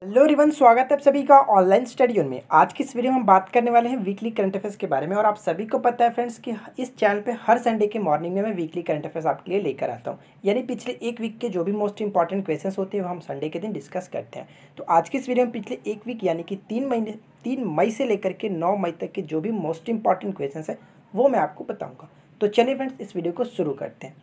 Hello everyone, स्वागत है आप सभी का ऑनलाइन स्टडी में। आज की इस वीडियो में हम बात करने वाले हैं वीकली करंट अफेयर्स के बारे में। और आप सभी को पता है फ्रेंड्स कि इस चैनल पे हर संडे के मॉर्निंग में मैं वीकली करंट अफेयर्स आपके लिए लेकर आता हूं। यानी पिछले एक वीक के जो भी मोस्ट इंपॉर्टेंट क्वेश्चंस होते हैं वो हम संडे के दिन डिस्कस करते हैं। तो आज की इस वीडियो में पिछले एक वीक यानी कि 3 मई से लेकर के 9 मई तक के जो भी मोस्ट इंपॉर्टेंट क्वेश्चन है वो मैं आपको बताऊँगा। तो चलिए फ्रेंड्स, इस वीडियो को शुरू करते हैं।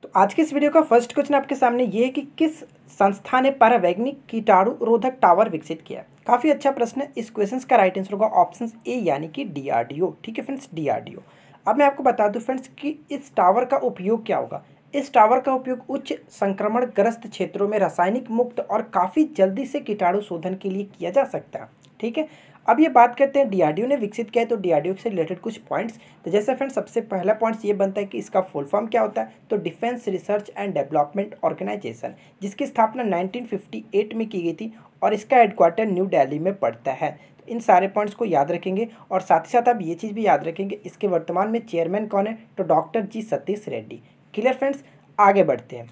तो आज के इस वीडियो का फर्स्ट क्वेश्चन आपके सामने ये है कि किस संस्था ने पारावैज्ञानिक कीटाणु रोधक टावर विकसित किया। काफ़ी अच्छा प्रश्न है। इस क्वेश्चन का राइट आंसर होगा ऑप्शन ए यानी कि DRDO। ठीक है फ्रेंड्स, DRDO। अब मैं आपको बता दूं फ्रेंड्स कि इस टावर का उपयोग क्या होगा। इस टावर का उपयोग उच्च संक्रमण ग्रस्त क्षेत्रों में रासायनिक मुक्त और काफ़ी जल्दी से कीटाणु शोधन के लिए किया जा सकता है। ठीक है, अब ये बात करते हैं DRDO ने विकसित किया है। तो DRDO से रिलेटेड कुछ पॉइंट्स, तो जैसे फ्रेंड्स सबसे पहला पॉइंट्स ये बनता है कि इसका फुल फॉर्म क्या होता है। तो defence research and development organisation, जिसकी स्थापना 1958 में की गई थी और इसका हेडक्वार्टर न्यू दिल्ली में पड़ता है। तो इन सारे पॉइंट्स को याद रखेंगे और साथ ही साथ आप ये चीज़ भी याद रखेंगे इसके वर्तमान में चेयरमैन कौन है। तो डॉक्टर जी सतीश रेड्डी। क्लियर फ्रेंड्स, आगे बढ़ते हैं।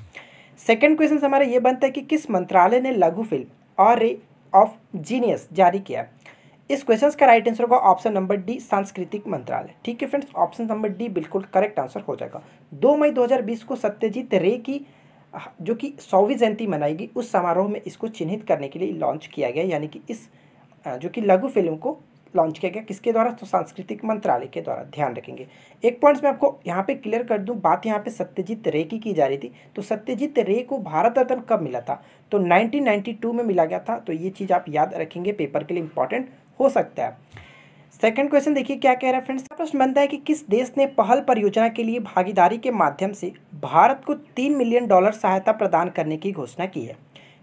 सेकेंड क्वेश्चन हमारा ये बनता है कि किस मंत्रालय ने लघु film a ray of genius जारी किया। इस क्वेश्चन का राइट आंसर होगा ऑप्शन नंबर डी, सांस्कृतिक मंत्रालय। ठीक है फ्रेंड्स, ऑप्शन नंबर डी बिल्कुल करेक्ट आंसर हो जाएगा। 2 मई 2020 को सत्यजीत रे की जो कि 100वीं जयंती मनाई गई, उस समारोह में इसको चिन्हित करने के लिए लॉन्च किया गया। यानी कि इस जो कि लघु फिल्म को लॉन्च किया गया किसके द्वारा। तो सांस्कृतिक मंत्रालय के द्वारा। ध्यान रखेंगे। एक पॉइंट्स मैं आपको यहाँ पे क्लियर कर दूं, बात यहाँ पे सत्यजीत रे की जा रही थी। तो सत्यजीत रे को भारत रत्न कब मिला था। तो 1992 में मिला गया था। तो ये चीज़ आप याद रखेंगे, पेपर के लिए इंपॉर्टेंट हो सकता है। सेकंड क्वेश्चन देखिए क्या कह रहा है फ्रेंड्स। प्रश्न बनता है कि किस देश ने पहल परियोजना के लिए भागीदारी के माध्यम से भारत को $3 मिलियन सहायता प्रदान करने की घोषणा की है।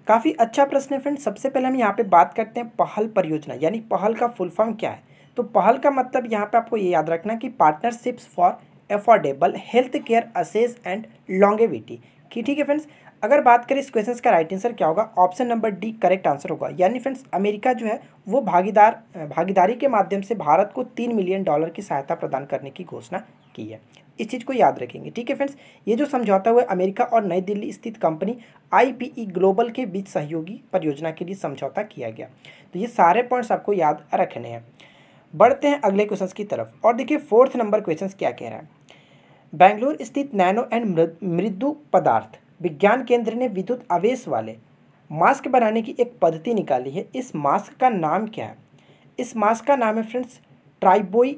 काफ़ी अच्छा प्रश्न है फ्रेंड्स। सबसे पहले हम यहाँ पे बात करते हैं पहल परियोजना, यानी पहल का फुल फॉर्म क्या है। तो पहल का मतलब यहाँ पे आपको ये याद रखना कि partnerships for affordable health care assess and longevity की। ठीक है फ्रेंड्स, अगर बात करें इस क्वेश्चन का राइट आंसर क्या होगा। Option number D correct answer होगा। यानी फ्रेंड्स अमेरिका जो है वो भागीदारी के माध्यम से भारत को $3 मिलियन की सहायता प्रदान करने की घोषणा की है। इस चीज़ को याद रखेंगे। ठीक है फ्रेंड्स, ये जो समझौता हुआ अमेरिका और नई दिल्ली स्थित कंपनी IPE ग्लोबल के बीच सहयोगी परियोजना के लिए समझौता किया गया। तो ये सारे पॉइंट्स आपको याद रखने हैं। बढ़ते हैं अगले क्वेश्चन की तरफ और देखिए फोर्थ नंबर क्वेश्चन क्या कह रहा है। बेंगलुरु स्थित नैनो एंड मृदु पदार्थ विज्ञान केंद्र ने विद्युत आवेश वाले मास्क बनाने की एक पद्धति निकाली है। इस मास्क का नाम क्या है। इस मास्क का नाम है फ्रेंड्स ट्राइबोई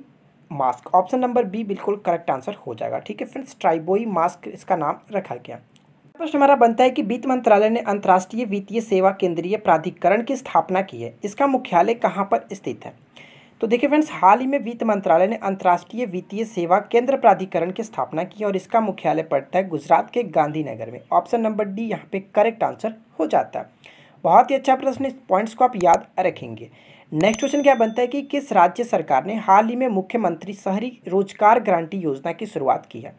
मास्क। ऑप्शन नंबर बी बिल्कुल करेक्ट आंसर हो जाएगा। ठीक है फ्रेंड्स, ट्राइबोई मास्क इसका नाम रखा गया। प्रश्न हमारा बनता है कि वित्त मंत्रालय ने अंतर्राष्ट्रीय वित्तीय सेवा केंद्रीय प्राधिकरण की स्थापना की है। इसका मुख्यालय कहाँ पर स्थित है। तो देखिए फ्रेंड्स, हाल ही में वित्त मंत्रालय ने अंतर्राष्ट्रीय वित्तीय सेवा केंद्र प्राधिकरण की स्थापना की और इसका मुख्यालय पड़ता है गुजरात के गांधीनगर में। ऑप्शन नंबर डी यहाँ पे करेक्ट आंसर हो जाता है। बहुत ही अच्छा प्रश्न, इस पॉइंट्स को आप याद रखेंगे। नेक्स्ट क्वेश्चन क्या बनता है कि किस राज्य सरकार ने हाल ही में मुख्यमंत्री शहरी रोजगार गारंटी योजना की शुरुआत की है।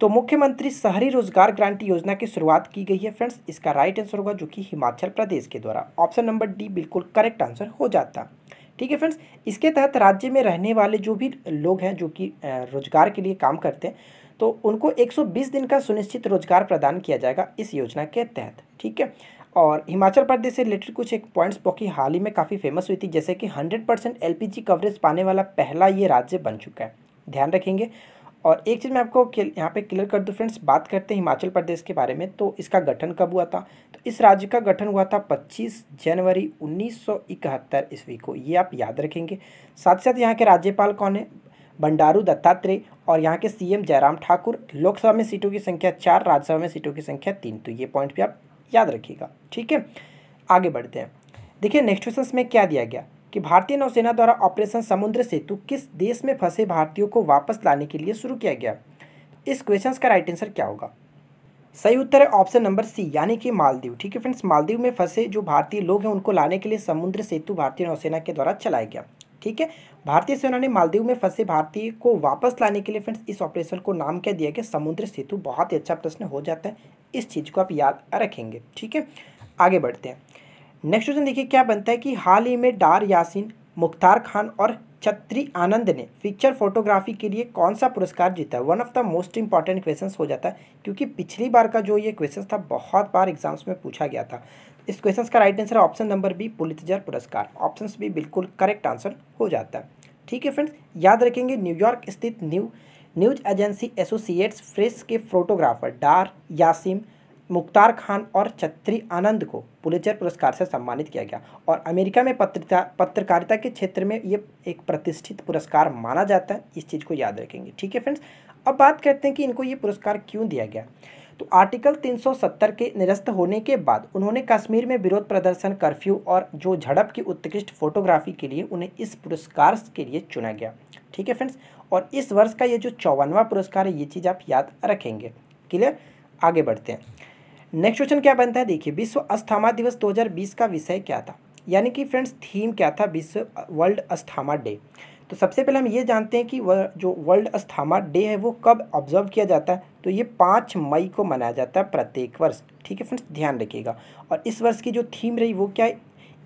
तो मुख्यमंत्री शहरी रोजगार गारंटी योजना की शुरुआत की गई है फ्रेंड्स। इसका राइट आंसर होगा जो कि हिमाचल प्रदेश के द्वारा। ऑप्शन नंबर डी बिल्कुल करेक्ट आंसर हो जाता है। ठीक है फ्रेंड्स, इसके तहत राज्य में रहने वाले जो भी लोग हैं जो कि रोजगार के लिए काम करते हैं, तो उनको 120 दिन का सुनिश्चित रोजगार प्रदान किया जाएगा इस योजना के तहत। ठीक है, और हिमाचल प्रदेश से रिलेटेड कुछ एक पॉइंट्स जो कि हाल ही में काफ़ी फेमस हुई थी, जैसे कि 100% LPG कवरेज पाने वाला पहला ये राज्य बन चुका है। ध्यान रखेंगे। और एक चीज़ मैं आपको यहाँ पे क्लियर कर दूँ फ्रेंड्स, बात करते हैं हिमाचल प्रदेश के बारे में। तो इसका गठन कब हुआ था। तो इस राज्य का गठन हुआ था 25 जनवरी 1971 ईस्वी को। ये आप याद रखेंगे। साथ ही साथ यहाँ के राज्यपाल कौन है। बंडारू दत्तात्रेय। और यहाँ के CM जयराम ठाकुर। लोकसभा में सीटों की संख्या 4, राज्यसभा में सीटों की संख्या 3। तो ये पॉइंट भी आप याद रखिएगा। ठीक है, आगे बढ़ते हैं। देखिए नेक्स्ट क्वेश्चन में क्या दिया गया कि भारतीय नौसेना द्वारा ऑपरेशन समुद्र सेतु किस देश में फंसे भारतीयों को वापस लाने के लिए शुरू किया गया। इस क्वेश्चन का राइट आंसर क्या होगा। सही उत्तर है ऑप्शन नंबर सी, यानी कि मालदीव। ठीक है फ्रेंड्स, मालदीव में फंसे जो भारतीय लोग हैं उनको लाने के लिए समुद्र सेतु भारतीय नौसेना के द्वारा चलाया गया। ठीक है, भारतीय सेना ने मालदीव में फंसे भारतीय को वापस लाने के लिए फ्रेंड्स इस ऑपरेशन को नाम क्या दिया गया, समुद्र सेतु। बहुत ही अच्छा प्रश्न हो जाता है, इस चीज़ को आप याद रखेंगे। ठीक है, आगे बढ़ते हैं। नेक्स्ट क्वेश्चन देखिए क्या बनता है कि हाल ही में डार यासीन, मुख्तार खान और छत्री आनंद ने पिक्चर फोटोग्राफी के लिए कौन सा पुरस्कार जीता है। One of the most important questions हो जाता है, क्योंकि पिछली बार का जो ये क्वेश्चन था बहुत बार एग्जाम्स में पूछा गया था। इस क्वेश्चन का राइट आंसर है ऑप्शन नंबर बी, पुलित्जर पुरस्कार। ऑप्शन बी बिल्कुल करेक्ट आंसर हो जाता है। ठीक है फ्रेंड्स, याद रखेंगे न्यूयॉर्क स्थित न्यूज़ एजेंसी एसोसिएट्स प्रेस के फोटोग्राफर डार यासिम, मुख्तार खान और छत्री आनंद को पुलित्जर पुरस्कार से सम्मानित किया गया और अमेरिका में पत्रकारिता के क्षेत्र में ये एक प्रतिष्ठित पुरस्कार माना जाता है। इस चीज़ को याद रखेंगे। ठीक है फ्रेंड्स, अब बात करते हैं कि इनको ये पुरस्कार क्यों दिया गया। तो आर्टिकल 370 के निरस्त होने के बाद उन्होंने कश्मीर में विरोध प्रदर्शन, कर्फ्यू और जो झड़प की उत्कृष्ट फोटोग्राफी के लिए उन्हें इस पुरस्कार के लिए चुना गया। ठीक है फ्रेंड्स, और इस वर्ष का ये जो 54वां पुरस्कार है, ये चीज़ आप याद रखेंगे। क्लियर, आगे बढ़ते हैं। नेक्स्ट क्वेश्चन क्या बनता है, देखिए विश्व अस्थमा दिवस 2020 का विषय क्या था, यानी कि फ्रेंड्स थीम क्या था विश्व वर्ल्ड अस्थमा डे। तो सबसे पहले हम ये जानते हैं कि वह जो वर्ल्ड अस्थमा डे है वो कब ऑब्जर्व किया जाता है। तो ये 5 मई को मनाया जाता है प्रत्येक वर्ष। ठीक है फ्रेंड्स, ध्यान रखिएगा। और इस वर्ष की जो थीम रही वो क्या है,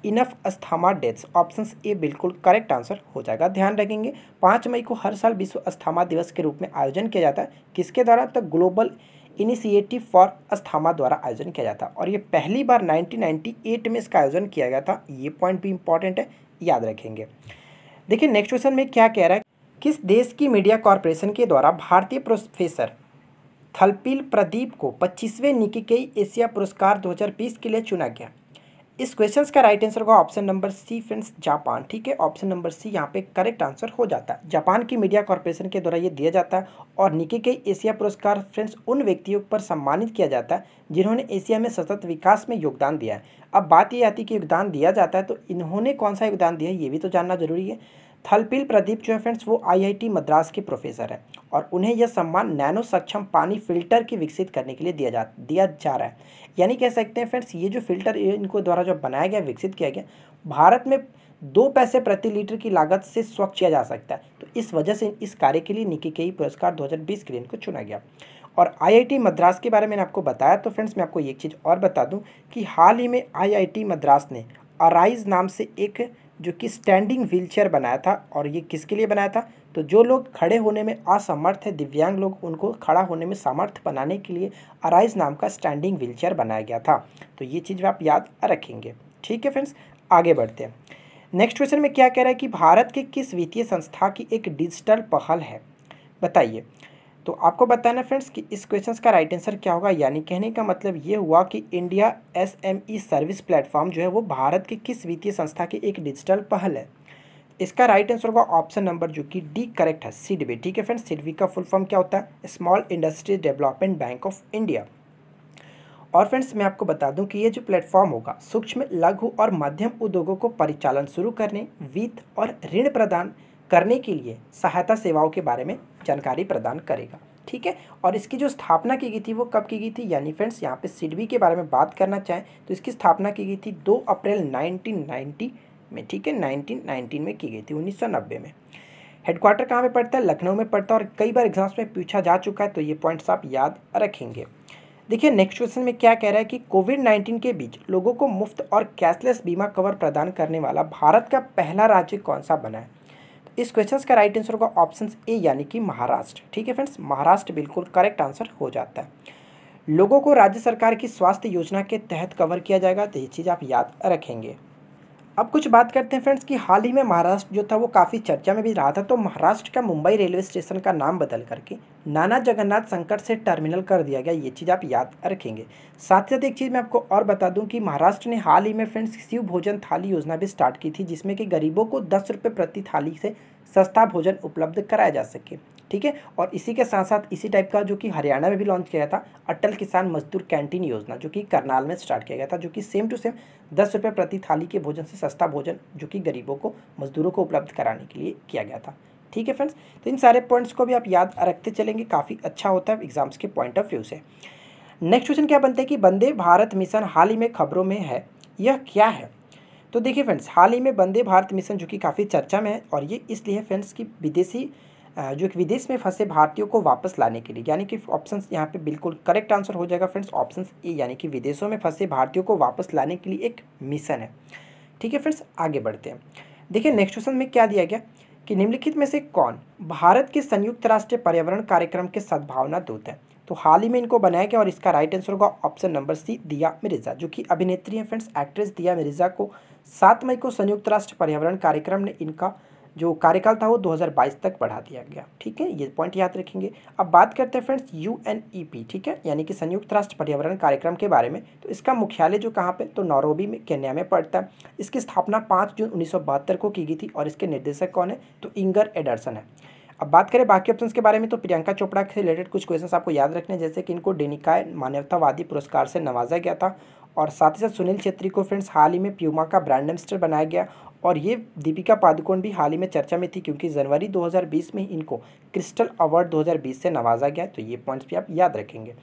enough asthma deaths. Option A बिल्कुल करेक्ट आंसर हो जाएगा। ध्यान रखेंगे 5 मई को हर साल विश्व अस्थमा दिवस के रूप में आयोजन किया जाता है। किसके द्वारा, तो ग्लोबल इनिशिएटिव फॉर अस्थमा द्वारा आयोजन किया जाता है और ये पहली बार 1998 में इसका आयोजन किया गया था। ये पॉइंट भी इंपॉर्टेंट है, याद रखेंगे। देखिए नेक्स्ट क्वेश्चन में क्या कह रहा है, किस देश की मीडिया कॉरपोरेशन के द्वारा भारतीय प्रोफेसर थलपील प्रदीप को 25वें निक्केई एशिया पुरस्कार 2020 के लिए चुना गया। इस क्वेश्चन का राइट आंसर होगा option number C friends, Japan. ठीक है, ऑप्शन नंबर सी यहाँ पे करेक्ट आंसर हो जाता है। जापान की मीडिया कॉरपोरेशन के द्वारा ये दिया जाता है और निक्केई एशिया पुरस्कार फ्रेंड्स उन व्यक्तियों पर सम्मानित किया जाता है जिन्होंने एशिया में सतत विकास में योगदान दिया है। अब बात ये आती है कि योगदान दिया जाता है तो इन्होंने कौन सा योगदान दिया है ये भी तो जानना जरूरी है। थलपील प्रदीप जो है फ्रेंड्स वो IIT मद्रास के प्रोफेसर हैं और उन्हें यह सम्मान नैनो सक्षम पानी फिल्टर की विकसित करने के लिए दिया जा रहा है। यानी कह सकते हैं फ्रेंड्स ये जो फिल्टर इनको द्वारा जो बनाया गया, विकसित किया गया, भारत में 2 पैसे प्रति लीटर की लागत से स्वच्छ किया जा सकता है। तो इस वजह से इस कार्य के लिए निक्केई पुरस्कार 2020 के लिए इनको चुना गया। और IIT मद्रास के बारे में आपको बताया। तो फ्रेंड्स मैं आपको एक चीज़ और बता दूं कि हाल ही में IIT मद्रास ने अराइज नाम से एक जो कि स्टैंडिंग व्हीलचेयर बनाया था। और ये किसके लिए बनाया था, तो जो लोग खड़े होने में असमर्थ है, दिव्यांग लोग, उनको खड़ा होने में सामर्थ्य बनाने के लिए अराइज नाम का स्टैंडिंग व्हीलचेयर बनाया गया था। तो ये चीज़ आप याद रखेंगे। ठीक है फ्रेंड्स, आगे बढ़ते हैं। नेक्स्ट क्वेश्चन में क्या कह रहा है कि भारत के किस वित्तीय संस्था की एक डिजिटल पहल है, बताइए। तो आपको बताना फ्रेंड्स कि इस क्वेश्चन का राइट आंसर क्या होगा। यानी कहने का मतलब ये हुआ कि इंडिया SME सर्विस प्लेटफॉर्म जो है वो भारत की किस वित्तीय संस्था की एक डिजिटल पहल है। इसका राइट आंसर होगा ऑप्शन नंबर जो कि डी करेक्ट है, सिडबी। ठीक है फ्रेंड्स, सिडबी का फुल फॉर्म क्या होता है, small industry development bank of India. और फ्रेंड्स मैं आपको बता दूं कि ये जो प्लेटफॉर्म होगा सूक्ष्म, लघु और मध्यम उद्योगों को परिचालन शुरू करने, वित्त और ऋण प्रदान करने के लिए सहायता सेवाओं के बारे में जानकारी प्रदान करेगा। ठीक है, और इसकी जो स्थापना की गई थी वो कब की गई थी, यानी फ्रेंड्स यहाँ पे सिडबी के बारे में बात करना चाहें तो इसकी स्थापना की गई थी 2 अप्रैल 1990 में। ठीक है, 1919 में की गई थी, 1990 में। हेडक्वार्टर कहाँ पे पड़ता है, लखनऊ में पड़ता है और कई बार एग्जाम्स में पूछा जा चुका है। तो ये पॉइंट्स आप याद रखेंगे। देखिए नेक्स्ट क्वेश्चन में क्या कह रहा है कि कोविड-19 के बीच लोगों को मुफ्त और कैशलेस बीमा कवर प्रदान करने वाला भारत का पहला राज्य कौन सा बना है। तो इस क्वेश्चन का राइट आंसर होगा ऑप्शन ए यानी कि महाराष्ट्र। ठीक है फ्रेंड्स, महाराष्ट्र बिल्कुल करेक्ट आंसर हो जाता है। लोगों को राज्य सरकार की स्वास्थ्य योजना के तहत कवर किया जाएगा। तो ये चीज़ आप याद रखेंगे। अब कुछ बात करते हैं फ्रेंड्स कि हाल ही में महाराष्ट्र जो था वो काफ़ी चर्चा में भी रहा था। तो महाराष्ट्र का मुंबई रेलवे स्टेशन का नाम बदल करके नाना जगन्नाथ संकट से टर्मिनल कर दिया गया। ये चीज़ आप याद रखेंगे। साथ ही साथ एक चीज़ मैं आपको और बता दूं कि महाराष्ट्र ने हाल ही में फ्रेंड्स शिव भोजन थाली योजना भी स्टार्ट की थी, जिसमें कि गरीबों को 10 रुपये प्रति थाली से सस्ता भोजन उपलब्ध कराया जा सके। ठीक है, और इसी के साथ साथ इसी टाइप का जो कि हरियाणा में भी लॉन्च किया था अटल किसान मजदूर कैंटीन योजना, जो कि करनाल में स्टार्ट किया गया था, जो कि सेम टू सेम 10 रुपये प्रति थाली के भोजन से सस्ता भोजन जो कि गरीबों को, मजदूरों को उपलब्ध कराने के लिए किया गया था। ठीक है फ्रेंड्स, तो इन सारे पॉइंट्स को भी आप याद रखते चलेंगे, काफ़ी अच्छा होता है एग्जाम्स के पॉइंट ऑफ व्यू से। नेक्स्ट क्वेश्चन क्या बनता है कि वंदे भारत मिशन हाल ही में खबरों में है, यह क्या है। तो देखिए फ्रेंड्स, हाल ही में वंदे भारत मिशन जो कि काफ़ी चर्चा में है और ये इसलिए फ्रेंड्स कि विदेश में फंसे भारतीयों को वापस लाने के लिए, यानी कि ऑप्शन यहाँ पे बिल्कुल करेक्ट आंसर हो जाएगा फ्रेंड्स, ऑप्शन ए यानी कि विदेशों में फंसे भारतीयों को वापस लाने के लिए एक मिशन है। ठीक है फ्रेंड्स, आगे बढ़ते हैं। देखिए नेक्स्ट क्वेश्चन में क्या दिया गया कि निम्नलिखित में से कौन भारत के संयुक्त राष्ट्र पर्यावरण कार्यक्रम के सद्भावना दूत है। तो हाल ही में इनको बनाया गया और इसका राइट आंसर होगा ऑप्शन नंबर सी, दिया मिर्ज़ा, जो कि अभिनेत्री हैं फ्रेंड्स। एक्ट्रेस दिया मिर्ज़ा को 7 मई को संयुक्त राष्ट्र पर्यावरण कार्यक्रम ने इनका जो कार्यकाल था वो 2022 तक बढ़ा दिया गया। ठीक है, ये पॉइंट याद रखेंगे। अब बात करते हैं फ्रेंड्स UNEP, ठीक है, यानी कि संयुक्त राष्ट्र पर्यावरण कार्यक्रम के बारे में। तो इसका मुख्यालय जो कहाँ पे, तो नैरोबी में, केन्या में पड़ता है। इसकी स्थापना 5 जून 1972 को की गई थी और इसके निर्देशक कौन है, तो इंगर एडरसन है। अब बात करें बाकी ऑप्शंस के बारे में, तो प्रियंका चोपड़ा से रिलेटेड कुछ क्वेश्चंस आपको याद रखने हैं, जैसे कि इनको डेनिकाय मानवतावादी पुरस्कार से नवाजा गया था और साथ ही साथ सुनील छेत्री को फ्रेंड्स हाल ही में प्यूमा का ब्रांड एम्बेसडर बनाया गया और ये दीपिका पादुकोण भी हाल ही में चर्चा में थी क्योंकि जनवरी 2020 में इनको क्रिस्टल अवार्ड 2020 से नवाजा गया। तो ये पॉइंट्स भी आप याद रखेंगे।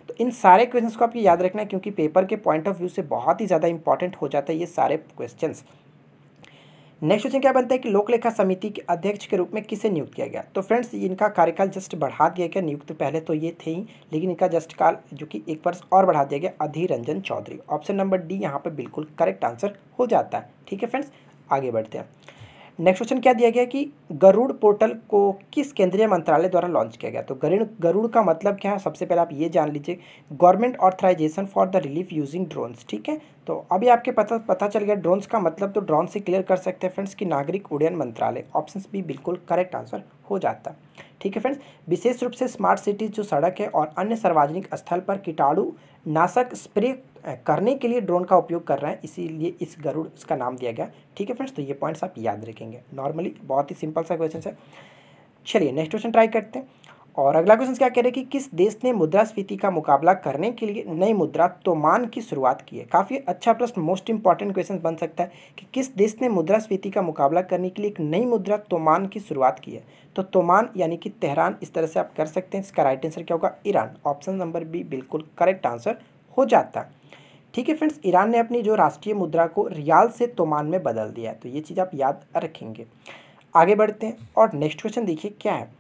तो इन सारे क्वेश्चंस को आपको याद रखना है क्योंकि पेपर के पॉइंट ऑफ व्यू से बहुत ही ज़्यादा इंपॉर्टेंट हो जाता है ये सारे क्वेश्चंस। नेक्स्ट क्वेश्चन क्या बनता है कि लोक लेखा समिति के अध्यक्ष के रूप में किसे नियुक्त किया गया। तो फ्रेंड्स इनका कार्यकाल जस्ट बढ़ा दिया गया, नियुक्त पहले तो ये थे ही, लेकिन इनका जस्ट काल जो कि 1 वर्ष और बढ़ा दिया गया, Adhir Ranjan Chowdhury. Option number D यहाँ पे बिल्कुल करेक्ट आंसर हो जाता है। ठीक है फ्रेंड्स, आगे बढ़ते हैं। नेक्स्ट क्वेश्चन क्या दिया गया कि गरुड़ पोर्टल को किस केंद्रीय मंत्रालय द्वारा लॉन्च किया गया। तो गरुड़ का मतलब क्या है, सबसे पहले आप ये जान लीजिए, government authorisation for the relief using drones. ठीक है, तो अभी आपके पता चल गया ड्रोन्स का मतलब, तो ड्रोन से क्लियर कर सकते हैं फ्रेंड्स कि नागरिक उड्डयन मंत्रालय। ऑप्शन भी बिल्कुल करेक्ट आंसर हो जाता है। ठीक है फ्रेंड्स, विशेष रूप से स्मार्ट सिटीज जो सड़क है और अन्य सार्वजनिक स्थल पर कीटाणु नाशक स्प्रे करने के लिए ड्रोन का उपयोग कर रहे हैं, इसीलिए इस गरुड़ इसका नाम दिया गया। ठीक है फ्रेंड्स, तो ये पॉइंट्स आप याद रखेंगे। नॉर्मली बहुत ही सिंपल सा क्वेश्चन है। चलिए नेक्स्ट क्वेश्चन ट्राई करते हैं। और अगला क्वेश्चन क्या कह रहे हैं कि किस देश ने मुद्रास्फीति का मुकाबला करने के लिए नई मुद्रा तोमान की शुरुआत की है। काफ़ी अच्छा प्रश्न, मोस्ट इंपॉर्टेंट क्वेश्चन बन सकता है कि किस देश ने मुद्रास्फीति का मुकाबला करने के लिए एक नई मुद्रा तोमान की शुरुआत की है। तो तोमान यानी कि तेहरान, इस तरह से आप कर सकते हैं। इसका राइट आंसर क्या होगा, ईरान। ऑप्शन नंबर बी बिल्कुल करेक्ट आंसर हो जाता है। ठीक है फ्रेंड्स, ईरान ने अपनी जो राष्ट्रीय मुद्रा को रियाल से तोमान में बदल दिया है, तो ये चीज़ आप याद रखेंगे। आगे बढ़ते हैं और नेक्स्ट क्वेश्चन देखिए क्या है,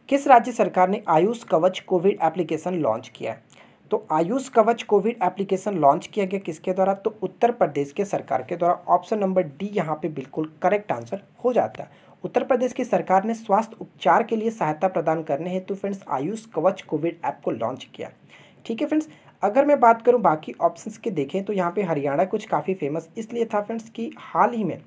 किस राज्य सरकार ने आयुष कवच कोविड एप्लीकेशन लॉन्च किया है। तो आयुष कवच कोविड एप्लीकेशन लॉन्च किया गया किसके द्वारा, तो उत्तर प्रदेश के सरकार के द्वारा। ऑप्शन नंबर डी यहाँ पे बिल्कुल करेक्ट आंसर हो जाता है। उत्तर प्रदेश की सरकार ने स्वास्थ्य उपचार के लिए सहायता प्रदान करने हेतु फ्रेंड्स आयुष कवच कोविड ऐप को लॉन्च किया। ठीक है फ्रेंड्स, अगर मैं बात करूं बाकी ऑप्शंस के देखें तो यहाँ पे हरियाणा कुछ काफ़ी फेमस इसलिए था फ्रेंड्स कि हाल ही में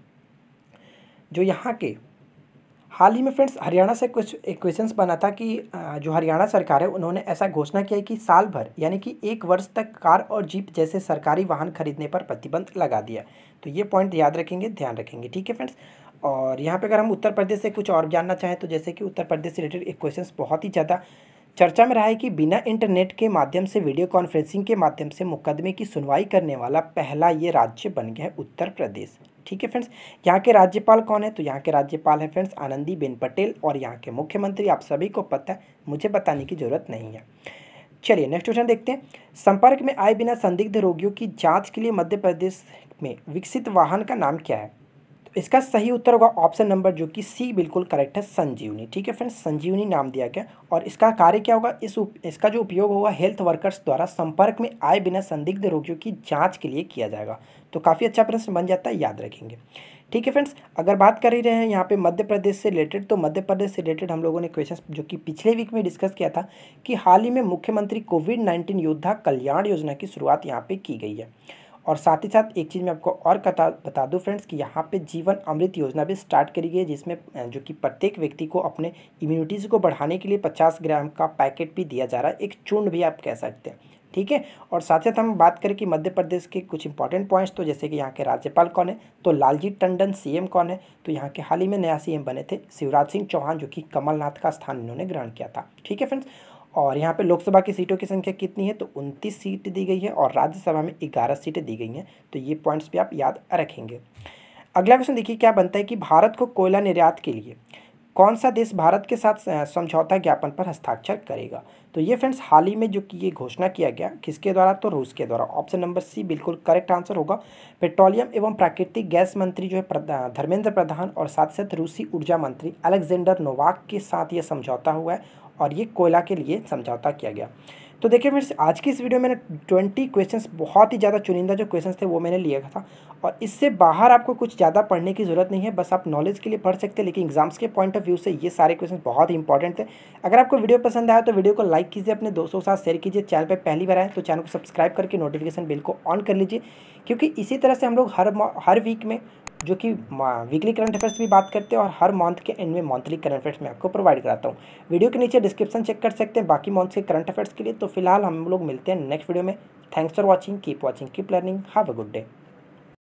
फ्रेंड्स हरियाणा से कुछ क्वेश्चंस बना था कि जो हरियाणा सरकार है उन्होंने ऐसा घोषणा किया है कि साल भर यानी कि 1 वर्ष तक कार और जीप जैसे सरकारी वाहन खरीदने पर प्रतिबंध लगा दिया। तो ये पॉइंट याद रखेंगे, ध्यान रखेंगे। ठीक है फ्रेंड्स, और यहाँ पे अगर हम उत्तर प्रदेश से कुछ और जानना चाहें तो जैसे कि उत्तर प्रदेश से रिलेटेड एक क्वेश्चन बहुत ही ज़्यादा चर्चा में रहा है कि बिना इंटरनेट के माध्यम से वीडियो कॉन्फ्रेंसिंग के माध्यम से मुकदमे की सुनवाई करने वाला पहला ये राज्य बन गया है उत्तर प्रदेश। ठीक है फ्रेंड्स, यहाँ के राज्यपाल कौन है, तो यहाँ के राज्यपाल है फ्रेंड्स आनंदीबेन पटेल और यहाँ के मुख्यमंत्री आप सभी को पता है, मुझे बताने की जरूरत नहीं है। चलिए नेक्स्ट क्वेश्चन देखते हैं। संपर्क में आए बिना संदिग्ध रोगियों की जाँच के लिए मध्य प्रदेश में विकसित वाहन का नाम क्या है। इसका सही उत्तर होगा ऑप्शन नंबर जो कि सी बिल्कुल करेक्ट है, संजीवनी। ठीक है फ्रेंड्स, संजीवनी नाम दिया गया और इसका कार्य क्या होगा, इसका जो उपयोग होगा हेल्थ वर्कर्स द्वारा संपर्क में आए बिना संदिग्ध रोगियों की जांच के लिए किया जाएगा। तो काफ़ी अच्छा प्रश्न बन जाता है, याद रखेंगे। ठीक है फ्रेंड्स, अगर बात कर ही रहे हैं यहाँ पे मध्य प्रदेश से रिलेटेड, तो मध्य प्रदेश से रिलेटेड हम लोगों ने क्वेश्चन जो कि पिछले वीक में डिस्कस किया था कि हाल ही में मुख्यमंत्री कोविड-19 योद्धा कल्याण योजना की शुरुआत यहाँ पे की गई है। और साथ ही साथ एक चीज़ मैं आपको और बता दूं फ्रेंड्स कि यहाँ पे जीवन अमृत योजना भी स्टार्ट करी गई है, जिसमें जो कि प्रत्येक व्यक्ति को अपने इम्यूनिटीज़ को बढ़ाने के लिए 50 ग्राम का पैकेट भी दिया जा रहा है, एक चूर्ण भी आप कह सकते हैं। ठीक है, और साथ ही साथ हम बात करें कि मध्य प्रदेश के कुछ इंपॉर्टेंट पॉइंट्स, तो जैसे कि यहाँ के राज्यपाल कौन है, तो लालजी टंडन। सीएम कौन है, तो यहाँ के हाल ही में नया सीएम बने थे शिवराज सिंह चौहान, जो कि कमलनाथ का स्थान इन्होंने ग्रहण किया था। ठीक है फ्रेंड्स, और यहाँ पे लोकसभा की सीटों की संख्या कितनी है, तो 29 सीट दी गई है और राज्यसभा में 11 सीटें दी गई हैं। तो ये पॉइंट्स भी आप याद रखेंगे। अगला क्वेश्चन देखिए क्या बनता है कि भारत को कोयला निर्यात के लिए कौन सा देश भारत के साथ समझौता ज्ञापन पर हस्ताक्षर करेगा। तो ये फ्रेंड्स हाल ही में जो कि ये घोषणा किया गया किसके द्वारा, तो रूस के द्वारा। ऑप्शन नंबर सी बिल्कुल करेक्ट आंसर होगा। पेट्रोलियम एवं प्राकृतिक गैस मंत्री जो है धर्मेंद्र प्रधान और साथ साथ रूसी ऊर्जा मंत्री अलेक्जेंडर नोवाक के साथ ये समझौता हुआ है और ये कोयला के लिए समझौता किया गया। तो देखिए फ्रेंड्स आज की इस वीडियो में मैंने 20 क्वेश्चंस, बहुत ही ज़्यादा चुनिंदा जो क्वेश्चंस थे वो मैंने लिया था और इससे बाहर आपको कुछ ज़्यादा पढ़ने की ज़रूरत नहीं है, बस आप नॉलेज के लिए पढ़ सकते हैं, लेकिन एग्जाम्स के पॉइंट ऑफ व्यू से ये सारे क्वेश्चन बहुत ही इंपॉर्टेंट थे। अगर आपको वीडियो पसंद आया तो वीडियो को लाइक कीजिए, अपने दोस्तों के साथ शेयर कीजिए। चैनल पर पहली बार आए तो चैनल को सब्सक्राइब करके नोटिफिकेशन बिल को ऑन कर लीजिए, क्योंकि इसी तरह से हम लोग हर वीक में जो कि वीकली करंट अफेयर्स भी बात करते हैं और हर मंथ के एंड में मंथली करंट अफेयर्स में आपको प्रोवाइड कराता हूँ। वीडियो के नीचे डिस्क्रिप्शन चेक कर सकते हैं बाकी मंथ के करंट अफेयर्स के लिए। तो फिलहाल हम लोग मिलते हैं नेक्स्ट वीडियो में। Thanks for watching, keep learning, have a good day.